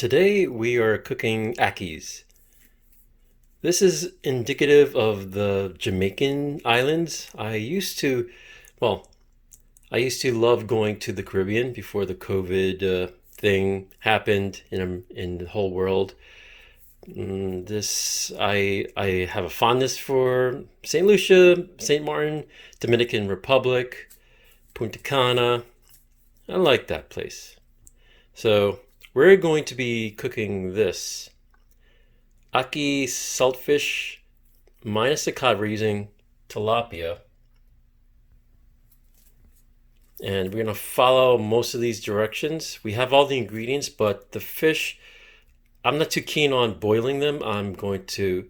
Today we are cooking Ackees. This is indicative of the Jamaican islands. Well, I used to love going to the Caribbean before the COVID thing happened in the whole world. I have a fondness for St. Lucia, St. Martin, Dominican Republic, Punta Cana. I like that place. So we're going to be cooking this Ackee saltfish minus the cod. We're using tilapia, and we're going to follow most of these directions. We have all the ingredients, but the fish, I'm not too keen on boiling them. I'm going to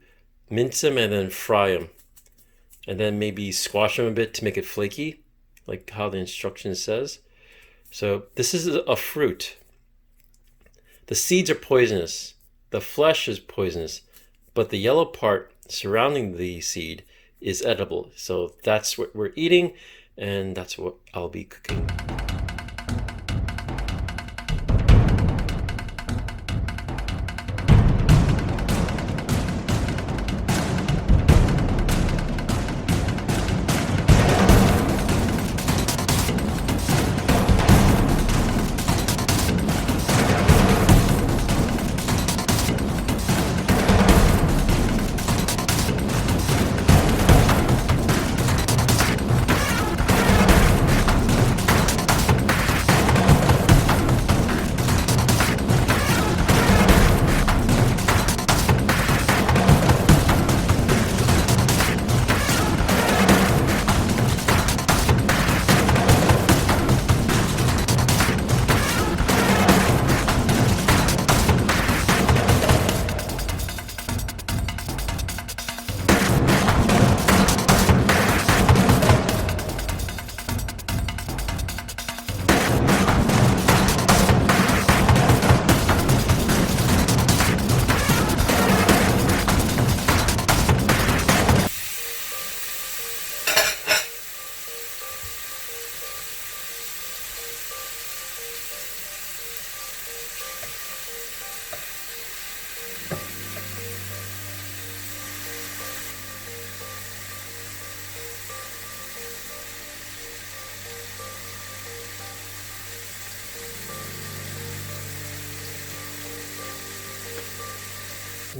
mince them and then fry them, and then maybe squash them a bit to make it flaky, like how the instruction says. So this is a fruit. The seeds are poisonous. The flesh is poisonous, but the yellow part surrounding the seed is edible. So that's what we're eating, and that's what I'll be cooking.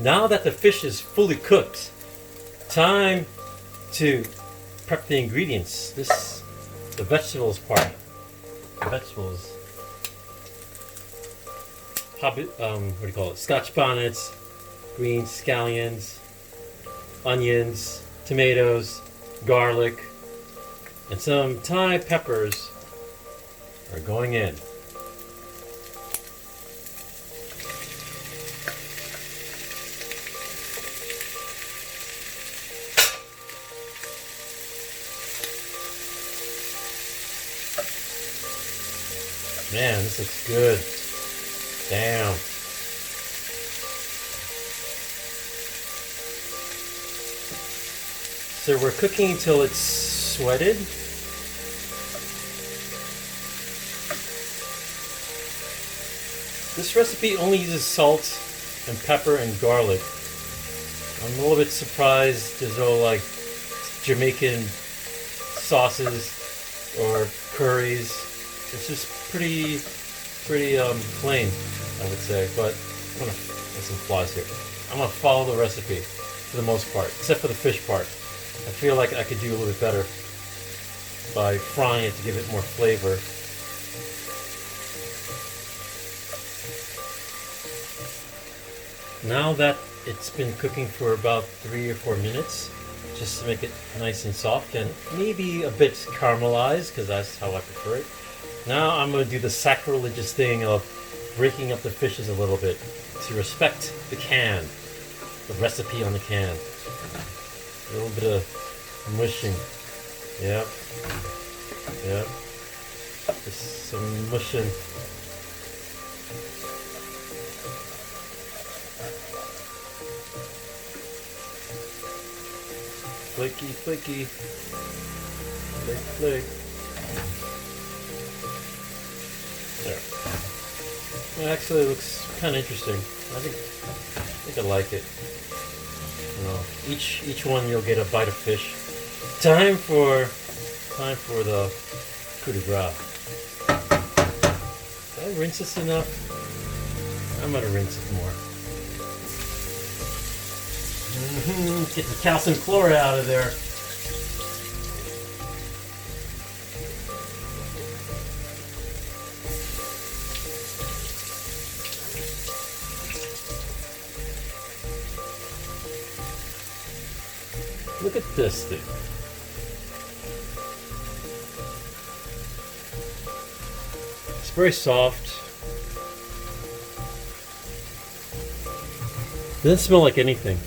Now that the fish is fully cooked, time to prep the ingredients. The vegetables part. The vegetables. What do you call it? Scotch bonnets, green scallions, onions, tomatoes, garlic, and some Thai peppers are going in. Man, this looks good. Damn. So we're cooking until it's sweated. This recipe only uses salt and pepper and garlic. I'm a little bit surprised there's no like Jamaican sauces or curries. It's just pretty plain, I would say. But I'm gonna there's some flaws here. I'm gonna follow the recipe for the most part, except for the fish part. I feel like I could do a little bit better by frying it to give it more flavor. Now that it's been cooking for about 3 or 4 minutes, just to make it nice and soft and maybe a bit caramelized, because that's how I prefer it. Now I'm going to do the sacrilegious thing of breaking up the fishes a little bit to respect the can, the recipe on the can. A little bit of mushing. Yep. Yep. Just some mushing. Flaky, flaky. Flake, flake. There. It actually looks kind of interesting. I think I like it. You know, each one you'll get a bite of fish. Time for the coup de grace. Did I rinse this enough? I'm gonna rinse it more. Get the calcium chloride out of there. Look at this thing. It's very soft. Doesn't smell like anything.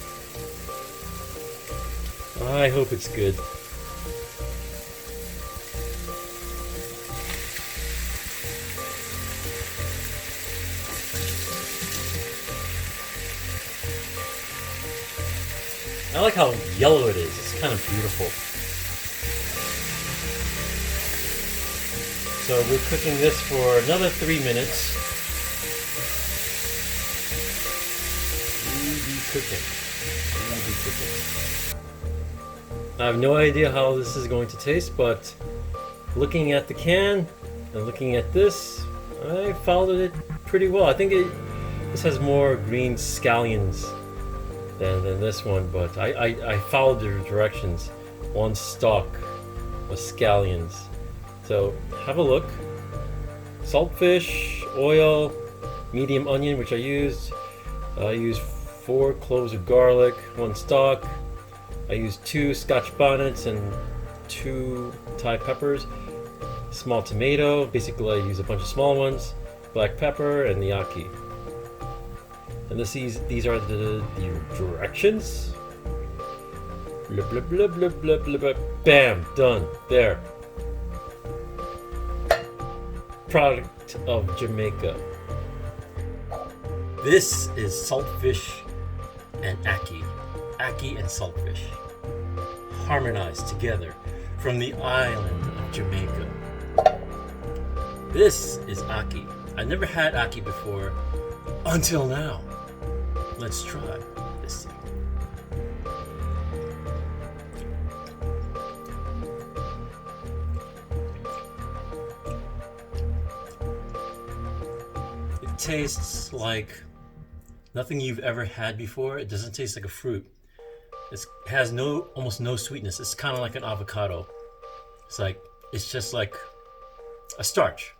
I hope it's good. I like how yellow it is. It's kind of beautiful. So we're cooking this for another 3 minutes. We'll be cooking. I have no idea how this is going to taste, but looking at the can and looking at this, I followed it pretty well. I think this has more green scallions than this one, but I followed the directions. One stalk of scallions. So have a look. Saltfish, oil, medium onion, which I used. I used 4 cloves of garlic, 1 stalk. I used 2 Scotch bonnets and 2 Thai peppers. Small tomato. Basically, I use a bunch of small ones. Black pepper and the ackee. And these are the directions. Blah, blah, blah, blah, blah, blah, blah. Bam, done. There. Product of Jamaica. This is saltfish and ackee. Ackee and saltfish harmonized together from the island of Jamaica. This is ackee. I never had ackee before until now. Let's try this thing. It tastes like nothing you've ever had before. It doesn't taste like a fruit. It has almost no sweetness. It's kind of like an avocado. It's just like a starch.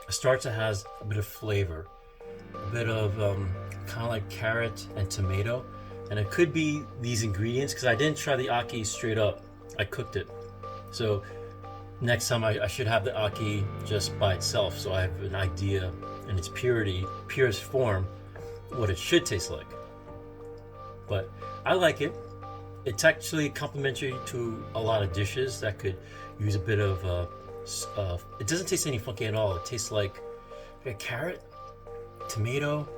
A starch that has a bit of flavor, a bit of kind of like carrot and tomato, and it could be these ingredients because I didn't try the ackee straight up. I cooked it, so next time I should have the ackee just by itself, so I have an idea in its purest form, what it should taste like. But I like it. It's actually complementary to a lot of dishes that could use a bit of. It doesn't taste any funky at all. It tastes like a carrot, tomato.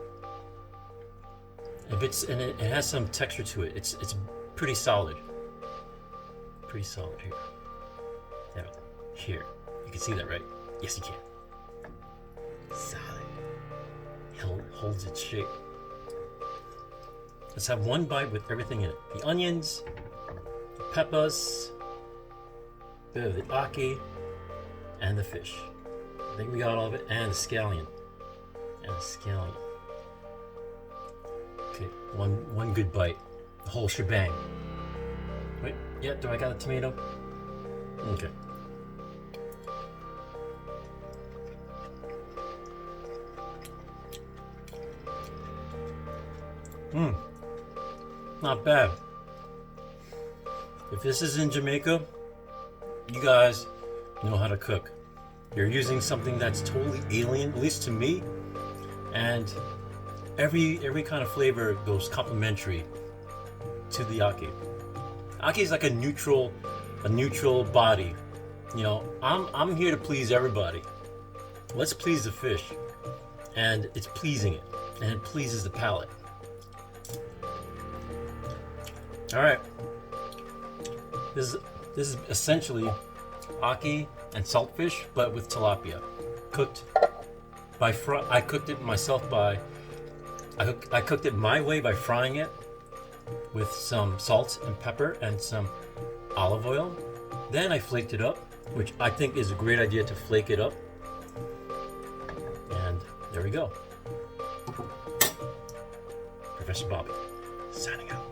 And it has some texture to it. It's pretty solid. Pretty solid here. Yeah, here. You can see that, right? Yes, you can. Solid. Holds its shape. Let's have one bite with everything in it. The onions, the peppers, a bit of the ackee, and the fish. I think we got all of it, and the scallion. Okay, one good bite. The whole shebang. Wait, yeah, do I got a tomato? Okay. Not bad. If this is in Jamaica, you guys know how to cook. You're using something that's totally alien, at least to me, and every kind of flavor goes complementary to the ackee. Ackee is like a neutral body. You know, I'm here to please everybody. Let's please the fish, and it's pleasing it, and it pleases the palate. All right, this is essentially ackee and saltfish, but with tilapia, cooked I cooked it myself by I cooked it my way by frying it with some salt and pepper and some olive oil. Then I flaked it up, which I think is a great idea to flake it up. And there we go. Professor Bobby, signing out.